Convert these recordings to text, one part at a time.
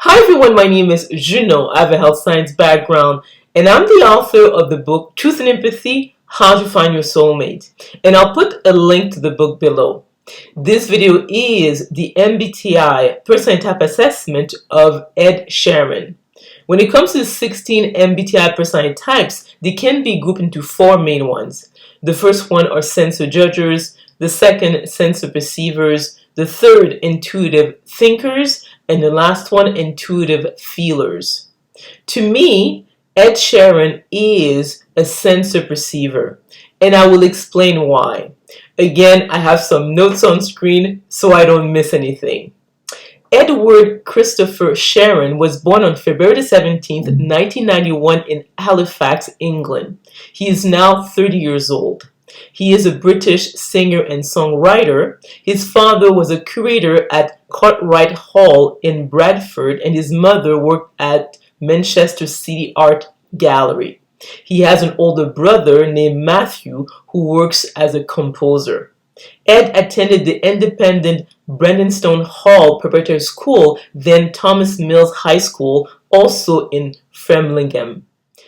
Hi everyone, my name is Junon. I have a health science background and I'm the author of the book Truth and Empathy, How to Find Your Soulmate. And I'll put a link to the book below. This video is the MBTI personality type assessment of Ed Sheeran. When it comes to the 16 MBTI personality types, they can be grouped into four main ones. The first one are sensor judgers, the second sensor perceivers, the third intuitive thinkers, and the last one intuitive feelers. To me, Ed Sheeran is a sensor perceiver, and I will explain why. Again, I have some notes on screen so I don't miss anything. Edward Christopher Sheeran was born on February 17, 1991 in Halifax, England. He is now 30 years old. He is a British singer and songwriter. His father was a curator at Cartwright Hall in Bradford, and his mother worked at Manchester City Art Gallery. He has an older brother named Matthew who works as a composer. Ed attended the independent Brandonstone Hall Preparatory School, then Thomas Mills High School, also in Framlingham.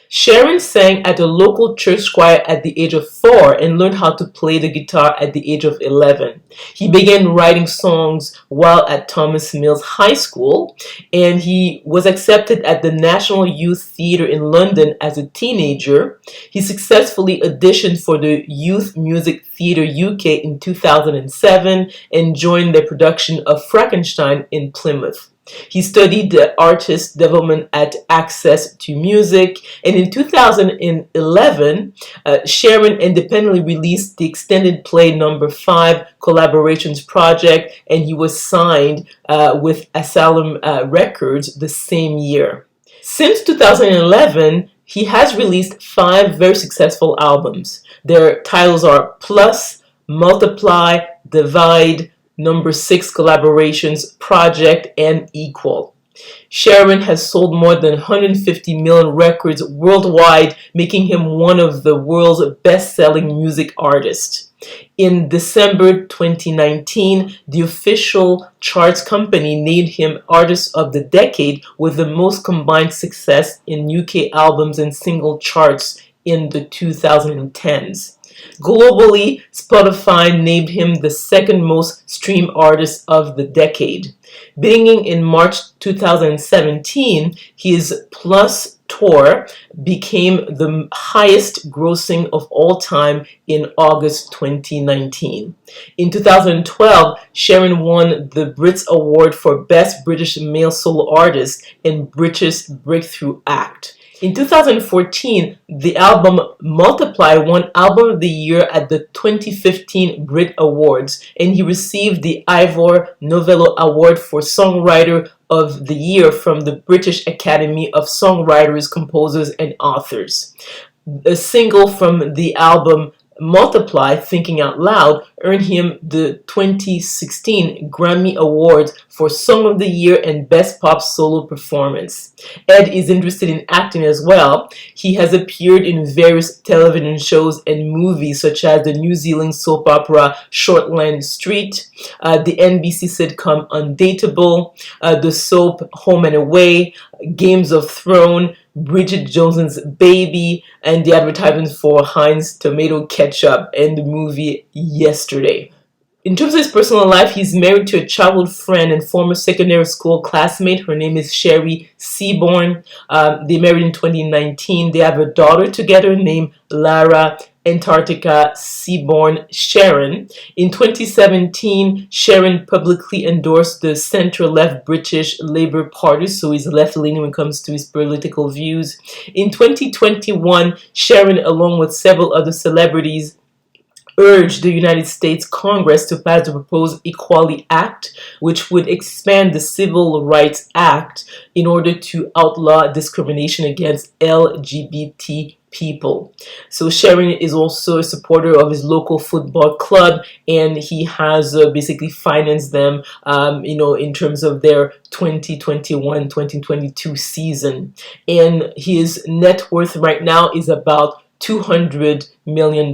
Sheeran sang at a local church choir at the age of 4 and learned how to play the guitar at the age of 11. He began writing songs while at Thomas Mills High School, and he was accepted at the National Youth Theatre in London as a teenager. He successfully auditioned for the Youth Music Theatre UK in 2007 and joined the production of Frankenstein in Plymouth. He studied artist development at Access to Music, and in 2011, Sheeran independently released the extended play number 5 collaborations project, and he was signed with Asylum Records the same year. Since 2011, he has released 5 very successful albums. Their titles are Plus, Multiply, Divide, Number 6 collaborations, Project, and Equal. Sheeran has sold more than 150 million records worldwide, making him one of the world's best-selling music artists. In December 2019, the official charts company named him Artist of the Decade with the most combined success in UK albums and single charts in the 2010s. Globally, Spotify named him the second most streamed artist of the decade. Beginning in March 2017, his Plus tour became the highest grossing of all time in August 2019. In 2012, Sheeran won the Brits Award for Best British Male Solo Artist and British Breakthrough Act. In 2014, the album Multiply won Album of the Year at the 2015 Brit Awards, and he received the Ivor Novello Award for Songwriter of the Year from the British Academy of Songwriters, Composers, and Authors. A single from the album Multiply, Thinking Out Loud, earned him the 2016 Grammy Awards for Song of the Year and Best Pop Solo Performance. Ed is interested in acting as well. He has appeared in various television shows and movies such as the New Zealand soap opera Shortland Street, the NBC sitcom Undateable, the soap Home and Away, Games of Thrones, Bridget Jones's Baby, and the advertisement for Heinz tomato ketchup, and the movie Yesterday. In terms of his personal life, he's married to a childhood friend and former secondary school classmate. Her name is Sherry Seaborn. They married in 2019. They have a daughter together named Lara Antarctica Seaborn Sheeran. In 2017, Sheeran publicly endorsed the centre-left British Labour Party, so he's left-leaning when it comes to his political views. In 2021, Sheeran, along with several other celebrities, urged the United States Congress to pass the proposed Equality Act, which would expand the Civil Rights Act in order to outlaw discrimination against LGBT people. So Sheeran is also a supporter of his local football club, and he has basically financed them, in terms of their 2021-2022 season. And his net worth right now is about $200 million.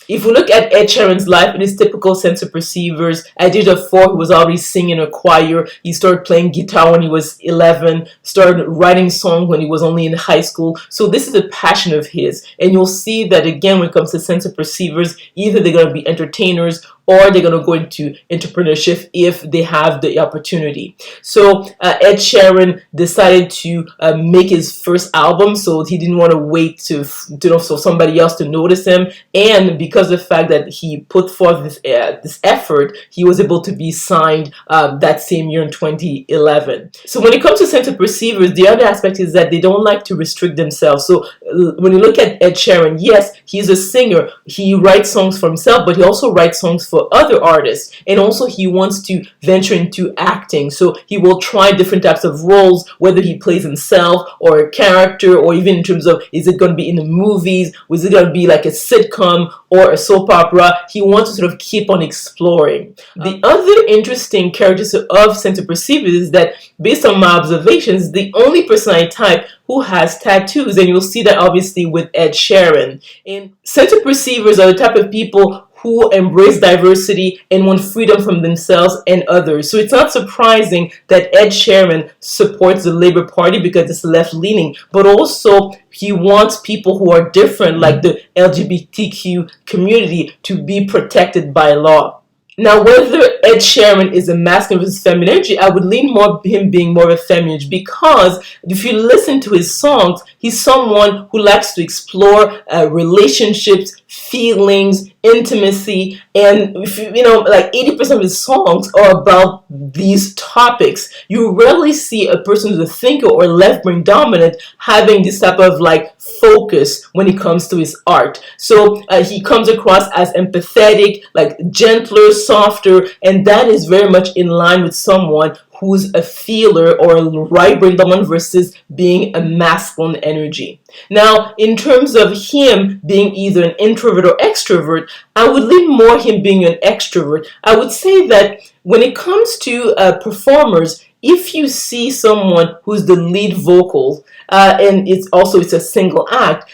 If we look at Ed Sheeran's life, it is typical sense of perceivers. At the age of 4, he was already singing in a choir. He started playing guitar when he was 11, started writing songs when he was only in high school. So this is a passion of his. And you'll see that again when it comes to sense of perceivers, either they're going to be entertainers or they're going to go into entrepreneurship if they have the opportunity. So Ed Sheeran decided to make his first album, so he didn't want to wait to so somebody else to notice him. And because of the fact that he put forth this effort, he was able to be signed that same year in 2011. So when it comes to sense of perceivers, the other aspect is that they don't like to restrict themselves. So when you look at Ed Sheeran, yes, he's a singer. He writes songs for himself, but he also writes songs for other artists, and also he wants to venture into acting, so he will try different types of roles, whether he plays himself or a character, or even in terms of is it going to be in the movies, is it going to be like a sitcom or a soap opera. He wants to sort of keep on exploring. The other interesting characteristic of sense of perceivers is that based on my observations, the only personality type who has tattoos, and you'll see that obviously with Ed Sheeran. And sense of perceivers are the type of people who embrace diversity and want freedom from themselves and others. So it's not surprising that Ed Sheeran supports the Labour Party because it's left-leaning, but also he wants people who are different, like the LGBTQ community, to be protected by law. Now, whether Ed Sheeran is a masculine versus feminine energy, I would lean more him being more of a feminine, because if you listen to his songs, he's someone who likes to explore relationships, feelings, intimacy, and if you know, like 80% of his songs are about these topics. You rarely see a person who's a thinker or left brain dominant having this type of like focus when it comes to his art. So he comes across as empathetic, like gentler, softer, and that is very much in line with someone who's a feeler or a right brain dominant versus being a masculine energy. Now, in terms of him being either an introvert or extrovert, I would lean more him being an extrovert. I would say that when it comes to performers, if you see someone who's the lead vocal, and it's a single act,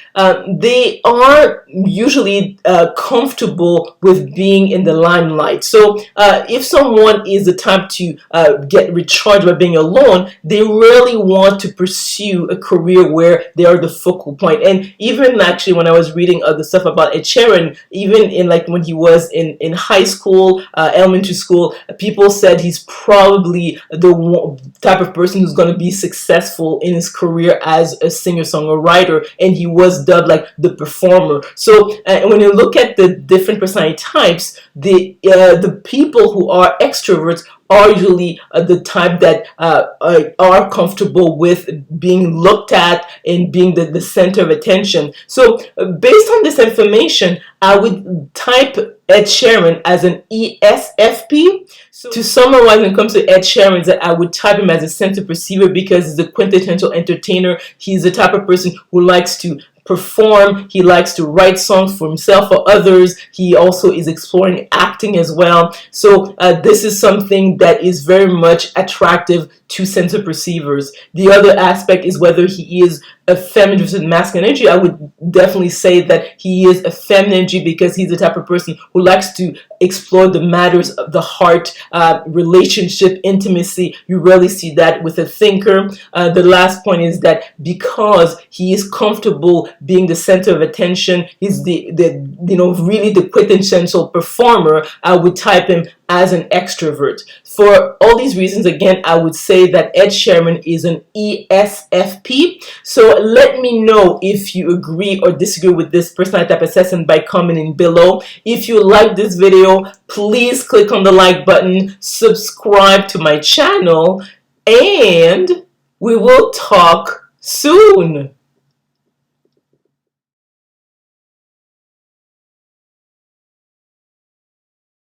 they are usually comfortable with being in the limelight. So if someone is the type to get recharged by being alone, they really want to pursue a career where they are the focal point. And even actually when I was reading the stuff about Ed Sheeran, even in like when he was in high school, elementary school, people said he's probably the type of person who's going to be successful in his career as a singer-songwriter, and he was dubbed like the performer. So when you look at the different personality types, the people who are extroverts are usually the type that are comfortable with being looked at and being the center of attention. So based on this information, I would type Ed Sheeran as an ESFP. So to summarize, when it comes to Ed Sheeran, is that I would type him as a center perceiver because he's a quintessential entertainer. He's the type of person who likes to perform. He likes to write songs for himself or others. He also is exploring acting as well. So this is something that is very much attractive to sensor perceivers. The other aspect is whether he is a feminine versus masculine energy. I would definitely say that he is a feminine energy because he's the type of person who likes to explore the matters of the heart, relationship, intimacy. You rarely see that with a thinker. The last point is that because he is comfortable being the center of attention, he's the really the quintessential performer, I would type him as an extrovert. For all these reasons, again, I would say that Ed Sheeran is an ESFP. So let me know if you agree or disagree with this personality type assessment by commenting below. If you like this video, please click on the like button, subscribe to my channel, and we will talk soon.